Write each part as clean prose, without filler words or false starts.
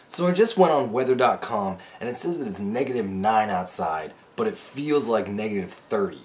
So I just went on weather.com and it says that it's -9 outside, but it feels like -30.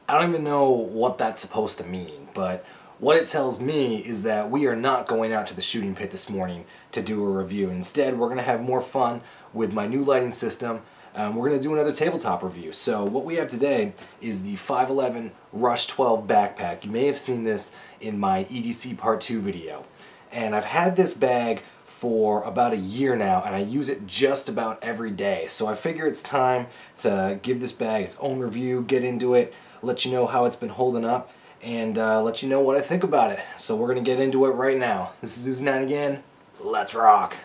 I don't even know what that's supposed to mean, but what it tells me is that we are not going out to the shooting pit this morning to do a review. Instead, we're going to have more fun with my new lighting system. We're going to do another tabletop review. So what we have today is the 511 Rush 12 backpack. You may have seen this in my EDC Part 2 video. And I've had this bag for about a year now, and I use it just about every day. So I figure it's time to give this bag its own review, get into it, let you know how it's been holding up, and let you know what I think about it. So we're going to get into it right now. This is Ooze9 again. Let's rock!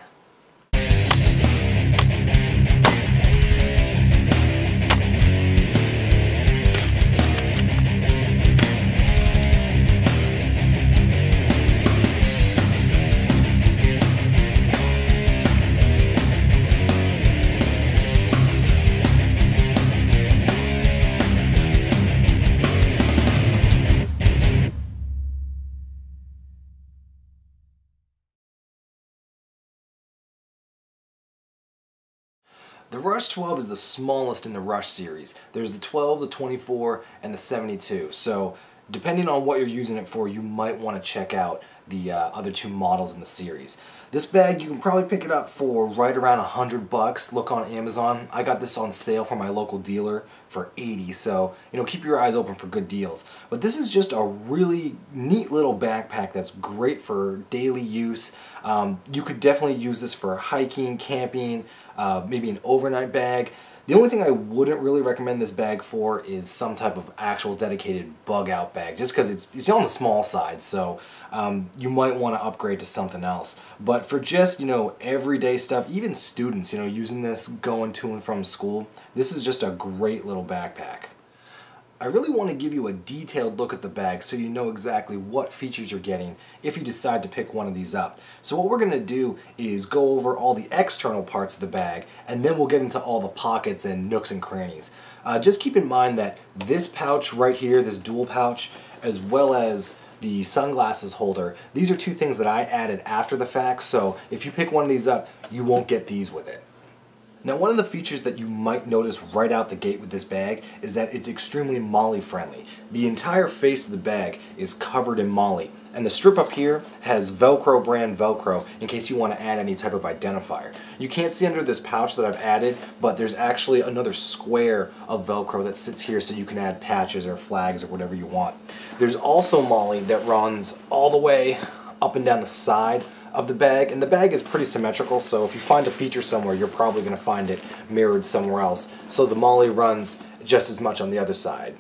The Rush 12 is the smallest in the Rush series. There's the 12, the 24, and the 72. So depending on what you're using it for, you might want to check out the other two models in the series. This bag, you can probably pick it up for right around $100. Look on Amazon. I got this on sale from my local dealer for $80, so keep your eyes open for good deals. But this is just a really neat little backpack that's great for daily use. You could definitely use this for hiking, camping, maybe an overnight bag. The only thing I wouldn't really recommend this bag for is some type of actual dedicated bug out bag, just because it's on the small side, so you might want to upgrade to something else. But for just everyday stuff, even students using this going to and from school, this is just a great little backpack. I really want to give you a detailed look at the bag so you know exactly what features you're getting if you decide to pick one of these up. So what we're going to do is go over all the external parts of the bag, and then we'll get into all the pockets and nooks and crannies. Just keep in mind that this pouch right here, this dual pouch, as well as the sunglasses holder, these are two things that I added after the fact, so if you pick one of these up, you won't get these with it. Now, one of the features that you might notice right out the gate with this bag is that it's extremely MOLLE friendly. The entire face of the bag is covered in MOLLE, and the strip up here has Velcro brand Velcro in case you want to add any type of identifier. You can't see under this pouch that I've added, but there's actually another square of Velcro that sits here so you can add patches or flags or whatever you want. There's also MOLLE that runs all the way up and down the side of the bag, and the bag is pretty symmetrical, so if you find a feature somewhere, you're probably going to find it mirrored somewhere else. So the MOLLE runs just as much on the other side.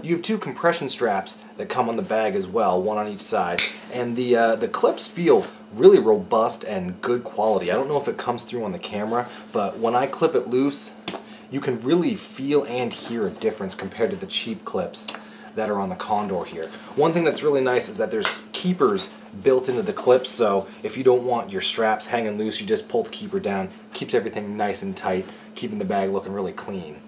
You have two compression straps that come on the bag as well, one on each side, and the clips feel really robust and good quality. I don't know if it comes through on the camera, but when I clip it loose, you can really feel and hear a difference compared to the cheap clips that are on the Condor here. One thing that's really nice is that there's keepers built into the clips, so if you don't want your straps hanging loose, you just pull the keeper down, keeps everything nice and tight, keeping the bag looking really clean.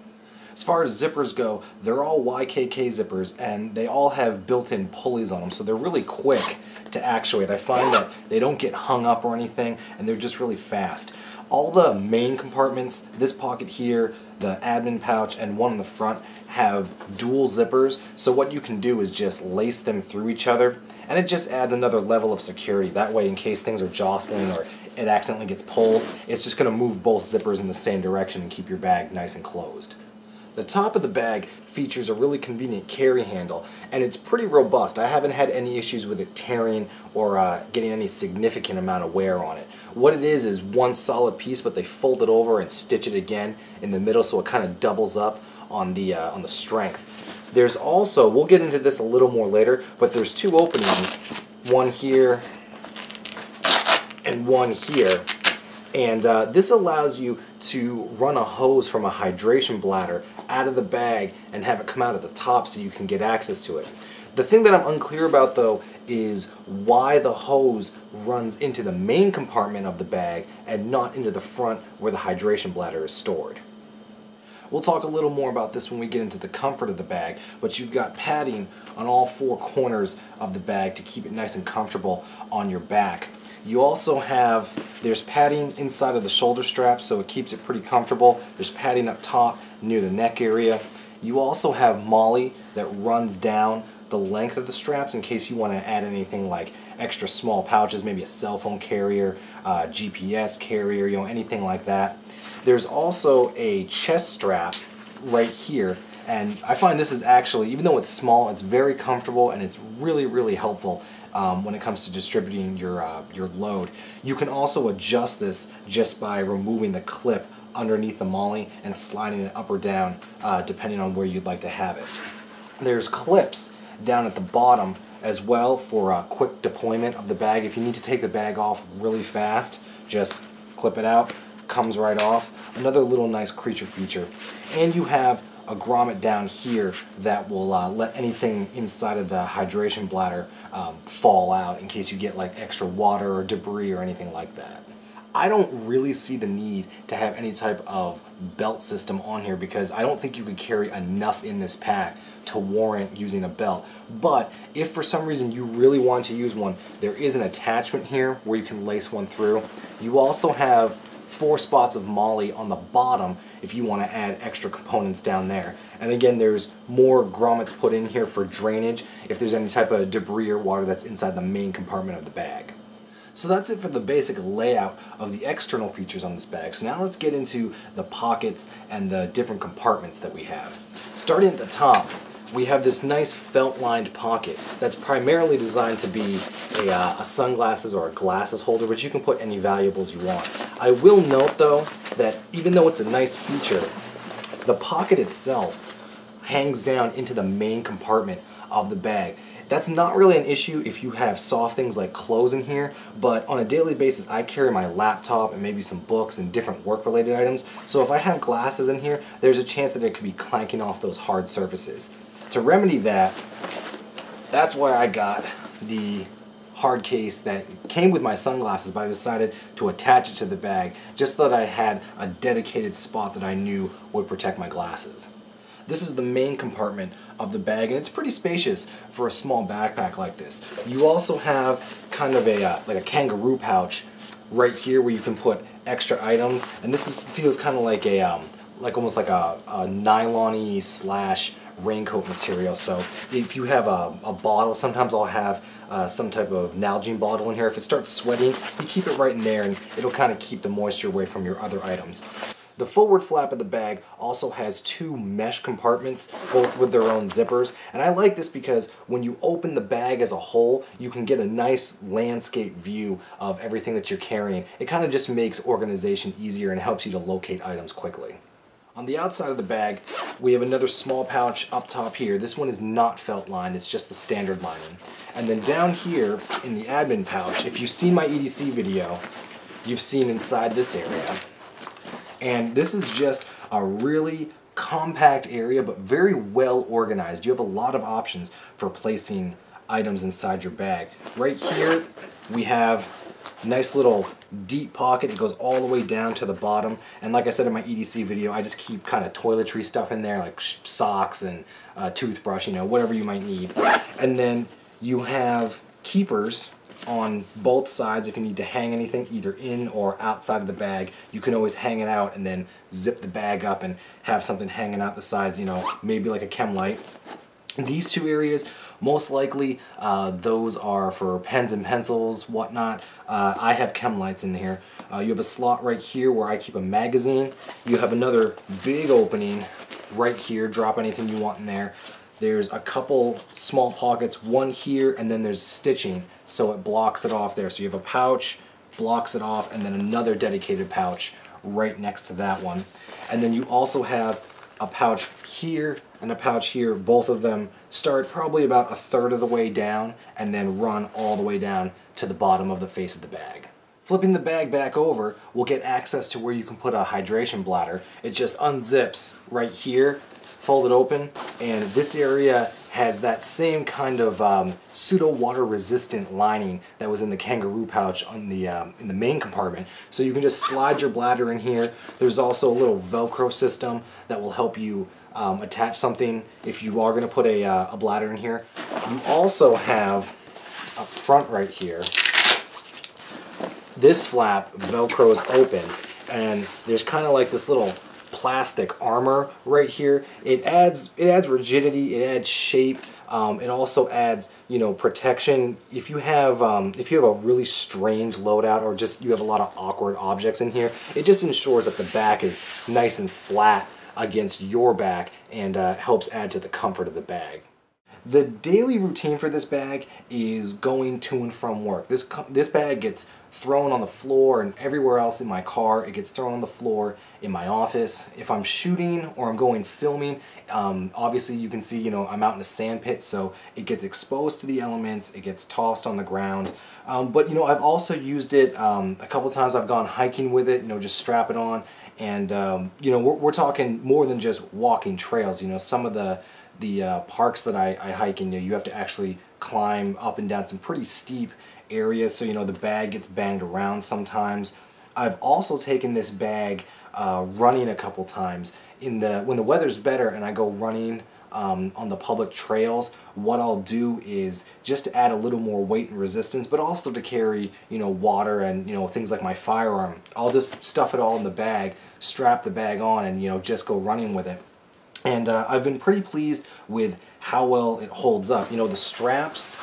As far as zippers go, they're all YKK zippers, and they all have built-in pulleys on them, so they're really quick to actuate. I find that they don't get hung up or anything, and they're just really fast. All the main compartments, this pocket here, the admin pouch, and one in the front have dual zippers, so what you can do is just lace them through each other, and it just adds another level of security. That way, in case things are jostling or it accidentally gets pulled, it's just going to move both zippers in the same direction and keep your bag nice and closed. The top of the bag features a really convenient carry handle, and it's pretty robust. I haven't had any issues with it tearing or getting any significant amount of wear on it. What it is one solid piece, but they fold it over and stitch it again in the middle, so it kind of doubles up on the strength. There's also, we'll get into this a little more later, but there's two openings, one here and one here. And this allows you to run a hose from a hydration bladder out of the bag and have it come out at the top so you can get access to it. The thing that I'm unclear about though is why the hose runs into the main compartment of the bag and not into the front where the hydration bladder is stored. We'll talk a little more about this when we get into the comfort of the bag, but you've got padding on all four corners of the bag to keep it nice and comfortable on your back. You also have There's padding inside of the shoulder strap, so it keeps it pretty comfortable. There's padding up top near the neck area. You also have MOLLE that runs down the length of the straps in case you want to add anything like extra small pouches, maybe a cell phone carrier, GPS carrier, you know, anything like that. There's also a chest strap right here, and I find this is actually, even though it's small, it's very comfortable and it's really, really helpful when it comes to distributing your load. You can also adjust this just by removing the clip underneath the MOLLE and sliding it up or down depending on where you'd like to have it. There's clips down at the bottom as well for quick deployment of the bag. If you need to take the bag off really fast, just clip it out, comes right off. Another little nice creature feature. And you have a grommet down here that will let anything inside of the hydration bladder fall out in case you get like extra water or debris or anything like that. I don't really see the need to have any type of belt system on here because I don't think you could carry enough in this pack to warrant using a belt. But if for some reason you really want to use one, there is an attachment here where you can lace one through. You also have 4 spots of MOLLE on the bottom if you want to add extra components down there. And again, there's more grommets put in here for drainage if there's any type of debris or water that's inside the main compartment of the bag. So that's it for the basic layout of the external features on this bag. So now let's get into the pockets and the different compartments that we have. Starting at the top, we have this nice felt-lined pocket that's primarily designed to be a sunglasses or a glasses holder, but you can put any valuables you want. I will note though that even though it's a nice feature, the pocket itself hangs down into the main compartment of the bag. That's not really an issue if you have soft things like clothes in here, but on a daily basis I carry my laptop and maybe some books and different work-related items, so if I have glasses in here, there's a chance that it could be clanking off those hard surfaces. To remedy that, that's why I got the hard case that came with my sunglasses, but I decided to attach it to the bag just so that I had a dedicated spot that I knew would protect my glasses. This is the main compartment of the bag, and it's pretty spacious for a small backpack like this. You also have kind of like a kangaroo pouch right here where you can put extra items, and this feels kind of like almost like a nylon-y slash raincoat material. So if you have a bottle, sometimes I'll have some type of Nalgene bottle in here. If it starts sweating, you keep it right in there and it'll kind of keep the moisture away from your other items. The forward flap of the bag also has 2 mesh compartments, both with their own zippers, and I like this because when you open the bag as a whole, you can get a nice landscape view of everything that you're carrying. It kind of just makes organization easier and helps you to locate items quickly. On the outside of the bag, we have another small pouch up top here. This one is not felt lined, it's just the standard lining. And then down here in the admin pouch, if you've seen my EDC video, you've seen inside this area. And this is just a really compact area, but very well organized. You have a lot of options for placing items inside your bag. Right here, we have a nice little deep pocket. It goes all the way down to the bottom. And like I said in my EDC video, I just keep kind of toiletry stuff in there, like socks and toothbrush, you know, whatever you might need. And then you have keepers on both sides if you need to hang anything either in or outside of the bag. You can always hang it out and then zip the bag up and have something hanging out the sides, you know, maybe like a chem light. These 2 areas, most likely those are for pens and pencils, whatnot. I have chem lights in here. You have a slot right here where I keep a magazine. You have another big opening right here, drop anything you want in there. There's a couple small pockets, one here, and then there's stitching, so it blocks it off there. So you have a pouch, blocks it off, and then another dedicated pouch right next to that one. And then you also have a pouch here and a pouch here. Both of them start probably about 1/3 of the way down and then run all the way down to the bottom of the face of the bag. Flipping the bag back over, we'll get access to where you can put a hydration bladder. It just unzips right here, fold it open, and this area has that same kind of pseudo water resistant lining that was in the kangaroo pouch on the in the main compartment. So you can just slide your bladder in here. There's also a little Velcro system that will help you attach something if you are going to put a bladder in here. You also have up front right here this flap velcros open, and there's kind of like this little plastic armor right here. It adds rigidity, it adds shape. It also adds, you know, protection. If you have a really strange loadout, or just you have a lot of awkward objects in here, it just ensures that the back is nice and flat against your back, and helps add to the comfort of the bag. The daily routine for this bag is going to and from work. This bag gets thrown on the floor and everywhere else in my car. It gets thrown on the floor in my office. If I'm shooting or I'm going filming, obviously you can see, you know, I'm out in a sand pit, so it gets exposed to the elements. It gets tossed on the ground. But you know, I've also used it a couple times. I've gone hiking with it, you know, just strap it on, and you know, we're talking more than just walking trails. You know, some of the parks that I hike in, you have to actually climb up and down some pretty steep areas, so you know the bag gets banged around sometimes. I've also taken this bag running a couple times. When the weather's better and I go running on the public trails, what I'll do is just to add a little more weight and resistance, but also to carry, you know, water and, you know, things like my firearm. I'll just stuff it all in the bag, strap the bag on, and, you know, just go running with it. And I've been pretty pleased with how well it holds up. You know, the straps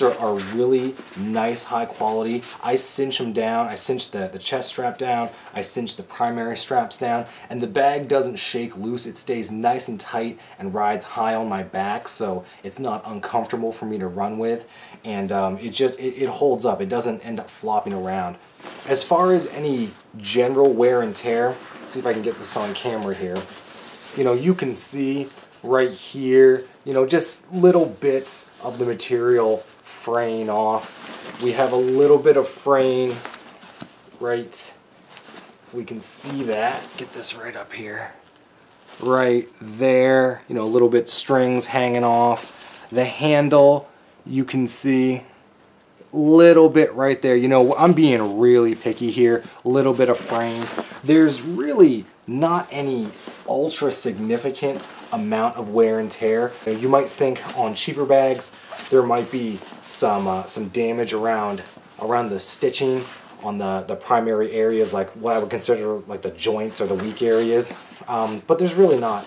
are really nice, high quality. I cinch them down. I cinch the chest strap down. I cinch the primary straps down. And the bag doesn't shake loose. It stays nice and tight and rides high on my back, so it's not uncomfortable for me to run with. And it holds up. It doesn't end up flopping around. As far as any general wear and tear, let's see if I can get this on camera here. You know, you can see right here, you know, just little bits of the material fraying off. We have a little bit of fraying right, if we can see that, get this right up here, right there, you know, a little bit strings hanging off. The handle, you can see little bit right there. You know, I'm being really picky here. Little bit of fraying. There's really not any ultra significant amount of wear and tear. You might think on cheaper bags there might be some damage around the stitching on the primary areas, like what I would consider like the joints or the weak areas, but there's really not.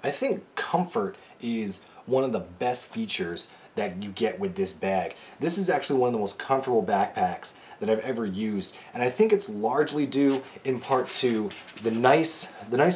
I think comfort is one of the best features that you get with this bag. This is actually one of the most comfortable backpacks that I've ever used, and I think it's largely due in part to the nice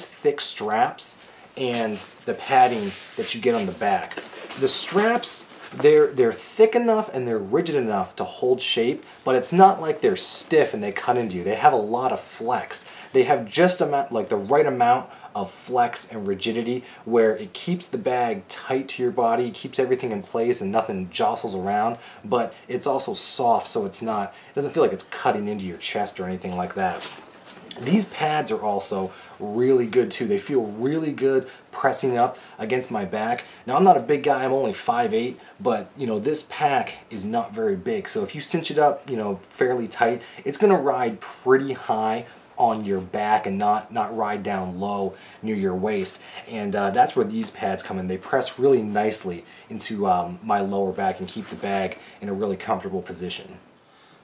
thick straps and the padding that you get on the back. The straps, they're thick enough and they're rigid enough to hold shape, but it's not like they're stiff and they cut into you. They have a lot of flex. They have just like the right amount of flex and rigidity where it keeps the bag tight to your body, keeps everything in place and nothing jostles around, but it's also soft, so it doesn't feel like it's cutting into your chest or anything like that. These pads are also really good too. They feel really good pressing up against my back. Now, I'm not a big guy, I'm only 5'8", but you know, this pack is not very big. So if you cinch it up, you know, fairly tight, it's gonna ride pretty high on your back and not ride down low near your waist. And that's where these pads come in. They press really nicely into my lower back and keep the bag in a really comfortable position.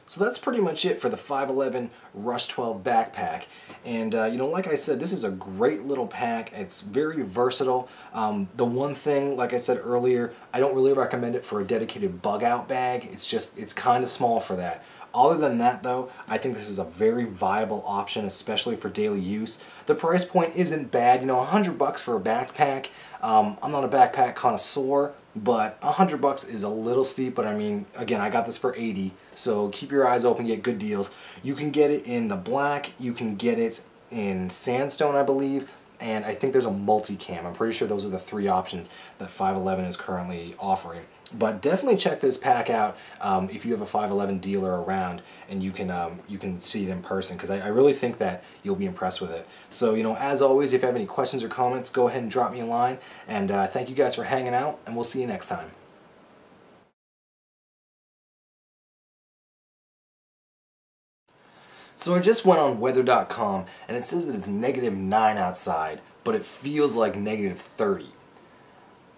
So that's pretty much it for the 511 Rush 12 backpack. And you know, like I said, this is a great little pack. It's very versatile. The one thing, like I said earlier, I don't really recommend it for a dedicated bug out bag. It's kind of small for that. Other than that though, I think this is a very viable option, especially for daily use. The price point isn't bad, you know, $100 for a backpack. I'm not a backpack connoisseur, but $100 is a little steep, but I mean, again, I got this for $80, so keep your eyes open, get good deals. You can get it in the black, you can get it in sandstone, I believe, and I think there's a multicam. I'm pretty sure those are the three options that 511 is currently offering. But definitely check this pack out if you have a 511 dealer around and you can see it in person, because I really think that you'll be impressed with it. So, you know, as always, if you have any questions or comments, go ahead and drop me a line. And thank you guys for hanging out, and we'll see you next time. So I just went on weather.com and it says that it's -9 outside, but it feels like -30.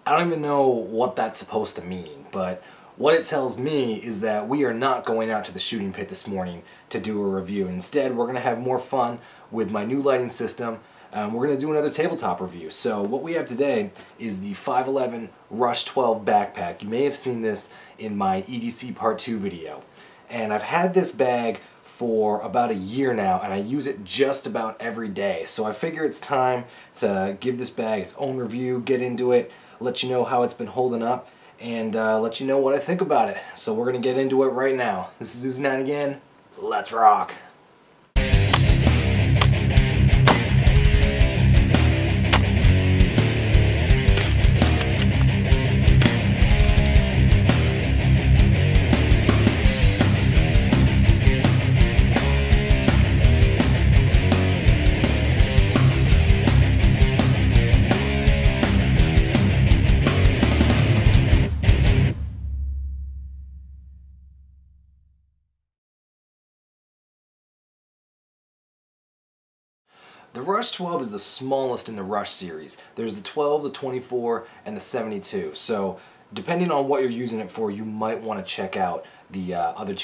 I don't even know what that's supposed to mean, but What it tells me is that we are not going out to the shooting pit this morning to do a review. Instead, we're going to have more fun with my new lighting system. We're going to do another tabletop review. So what we have today is the 511 Rush 12 backpack. You may have seen this in my EDC Part 2 video. And I've had this bag for about a year now, and I use it just about every day. So I figure it's time to give this bag its own review, get into it, let you know how it's been holding up, and let you know what I think about it. So we're going to get into it right now. This is Ooze9 again. Let's rock! The Rush 12 is the smallest in the Rush series. There's the 12, the 24, and the 72. So depending on what you're using it for, you might want to check out the other two